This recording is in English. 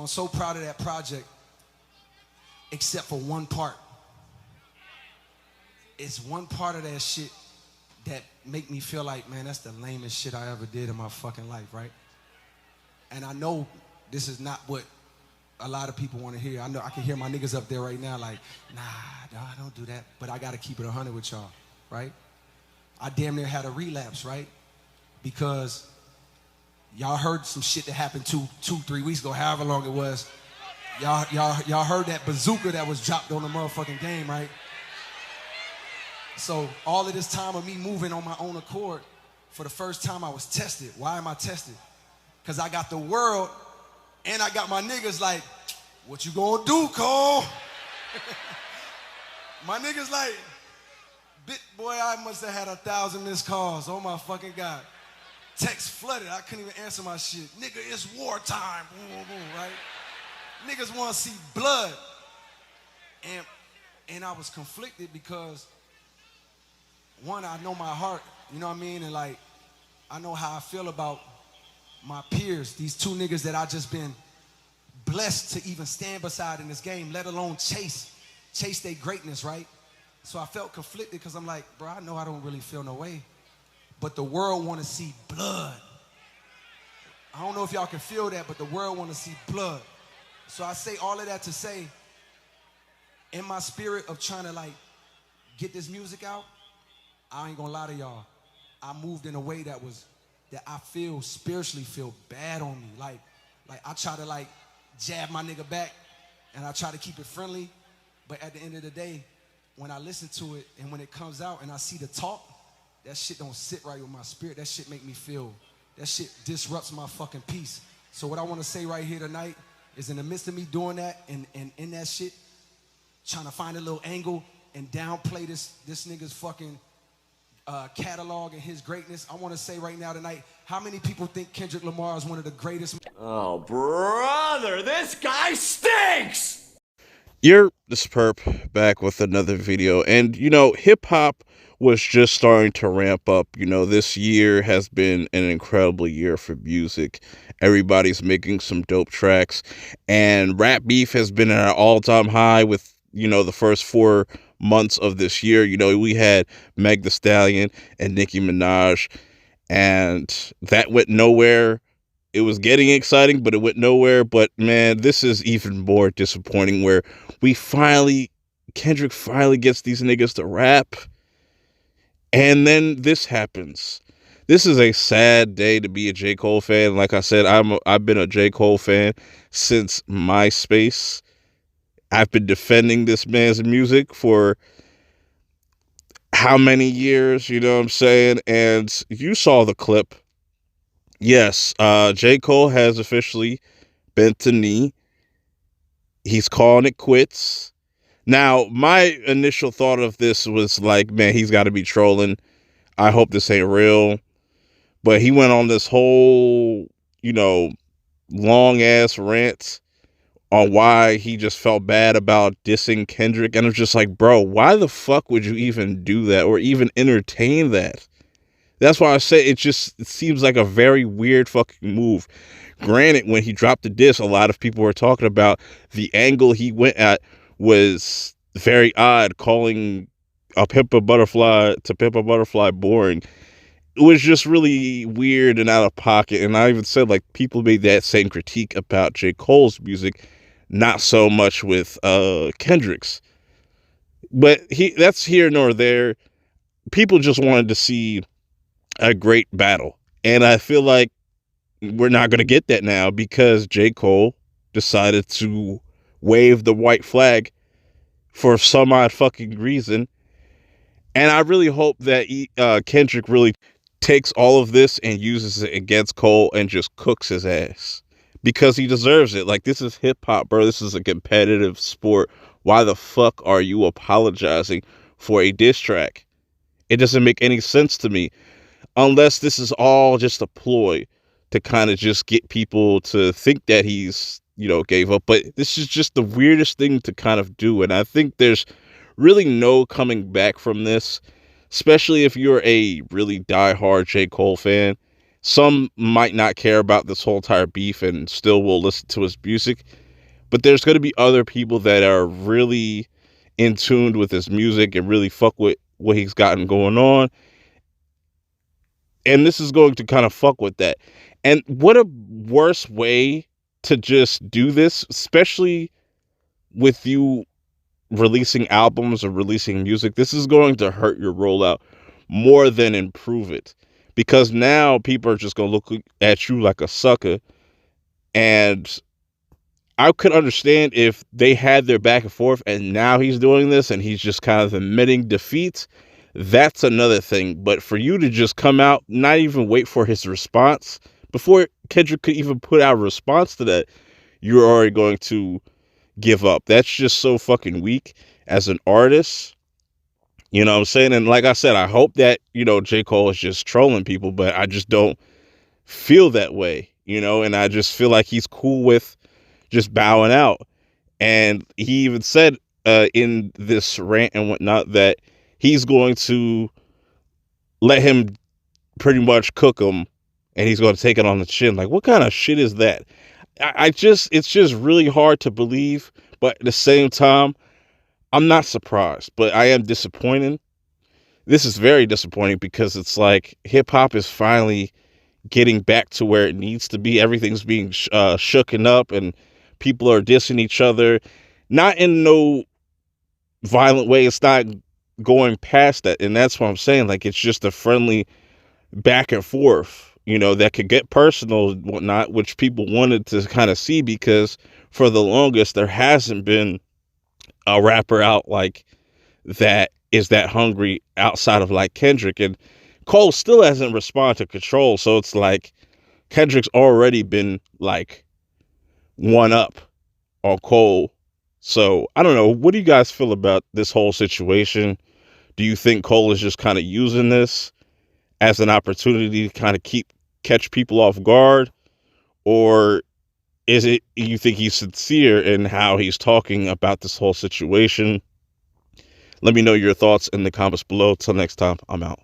I'm so proud of that project, except for one part. It's one part of that shit that make me feel like, man, that's the lamest shit I ever did in my fucking life, right? And I know this is not what a lot of people want to hear. I know I can hear my niggas up there right now like, nah, don't do that. But I got to keep it 100 with y'all, right? I damn near had a relapse, right? Because y'all heard some shit that happened 3 weeks ago, however long it was. Y'all heard that bazooka that was dropped on the motherfucking game, right? So all of this time of me moving on my own accord, for the first time I was tested. Why am I tested? Because I got the world and I got my niggas like, what you gonna do, Cole? My niggas like, boy, I must have had 1,000 missed calls. Oh my fucking God. Text flooded, I couldn't even answer my shit. Nigga, it's wartime, boom, boom, boom, right? Niggas wanna see blood. And I was conflicted because, one, I know my heart, you know what I mean? And like, I know how I feel about my peers, these two niggas that I just been blessed to even stand beside in this game, let alone chase their greatness, right? So I felt conflicted because I'm like, bro, I know I don't really feel no way, but the world want to see blood. I don't know if y'all can feel that, but the world want to see blood. So I say all of that to say, in my spirit of trying to like get this music out, I ain't gonna lie to y'all, I moved in a way that I feel spiritually feel bad on me. Like I try to like jab my nigga back and I try to keep it friendly, but at the end of the day, when I listen to it and when it comes out and I see the talk, that shit don't sit right with my spirit. That shit make me feel, that shit disrupts my fucking peace. So what I wanna say right here tonight is, in the midst of me doing that and in that shit, trying to find a little angle and downplay this nigga's fucking catalog and his greatness, I want to say right now tonight, how many people think Kendrick Lamar is one of the greatest? Oh, brother, this guy stinks! You're this perp back with another video. And, hip hop was just starting to ramp up. This year has been an incredible year for music. Everybody's making some dope tracks. And rap beef has been at an all-time high with, the first 4 months of this year. We had Meg Thee Stallion and Nicki Minaj, and that went nowhere. It was getting exciting, but it went nowhere. But man, this is even more disappointing, where Kendrick finally gets these niggas to rap, and then this happens. This is a sad day to be a J. Cole fan. Like I said, I've been a J. Cole fan since MySpace. I've been defending this man's music for how many years, you know what I'm saying? And you saw the clip. Yes, J. Cole has officially bent the knee. He's calling it quits. Now, my initial thought of this was like, man, he's got to be trolling. I hope this ain't real. But he went on this whole, long-ass rant on why he just felt bad about dissing Kendrick. And I'm just like, bro, why the fuck would you even do that or even entertain that? That's why I say it seems like a very weird fucking move. Granted, when he dropped the diss, a lot of people were talking about the angle he went at was very odd, calling a Pimp a Butterfly to Pimp a Butterfly boring. It was just really weird and out of pocket. And I even said, like, people made that same critique about J. Cole's music, not so much with Kendrick's. But that's here nor there. People just wanted to see a great battle. And I feel like we're not going to get that now because J. Cole decided to wave the white flag for some odd fucking reason. And I really hope that Kendrick really takes all of this and uses it against Cole and just cooks his ass. Because he deserves it. Like, this is hip-hop, bro. This is a competitive sport. Why the fuck are you apologizing for a diss track? It doesn't make any sense to me. Unless this is all just a ploy to kind of just get people to think that he's, gave up. But this is just the weirdest thing to kind of do. And I think there's really no coming back from this, especially if you're a really diehard J. Cole fan. Some might not care about this whole entire beef and still will listen to his music, but there's going to be other people that are really in tune with his music and really fuck with what he's gotten going on. And this is going to kind of fuck with that. And what a worse way to just do this, especially with you releasing albums or releasing music. This is going to hurt your rollout more than improve it, because now people are just going to look at you like a sucker. And I could understand if they had their back and forth and now he's doing this and he's just kind of admitting defeat. That's another thing. But for you to just come out, not even wait for his response, before Kendrick could even put out a response to that, you're already going to give up. That's just so fucking weak as an artist. You know what I'm saying? And like I said, I hope that, J. Cole is just trolling people, but I just don't feel that way, and I just feel like he's cool with just bowing out. And he even said in this rant and whatnot that he's going to let him pretty much cook him and he's going to take it on the chin. Like, what kind of shit is that? It's just really hard to believe, but at the same time, I'm not surprised, but I am disappointed. This is very disappointing because it's like hip hop is finally getting back to where it needs to be. Everything's being shooken up and people are dissing each other, not in no violent way. It's not going past that. And that's what I'm saying. Like, it's just a friendly back and forth, that could get personal and whatnot, which people wanted to kind of see, because for the longest, there hasn't been a rapper out like that is that hungry outside of like Kendrick. And Cole still hasn't responded to Control. So it's like Kendrick's already been like one up on Cole. So I don't know. What do you guys feel about this whole situation? Do you think Cole is just kind of using this as an opportunity to kind of catch people off guard? Or is it, you think he's sincere in how he's talking about this whole situation? Let me know your thoughts in the comments below. Till next time, I'm out.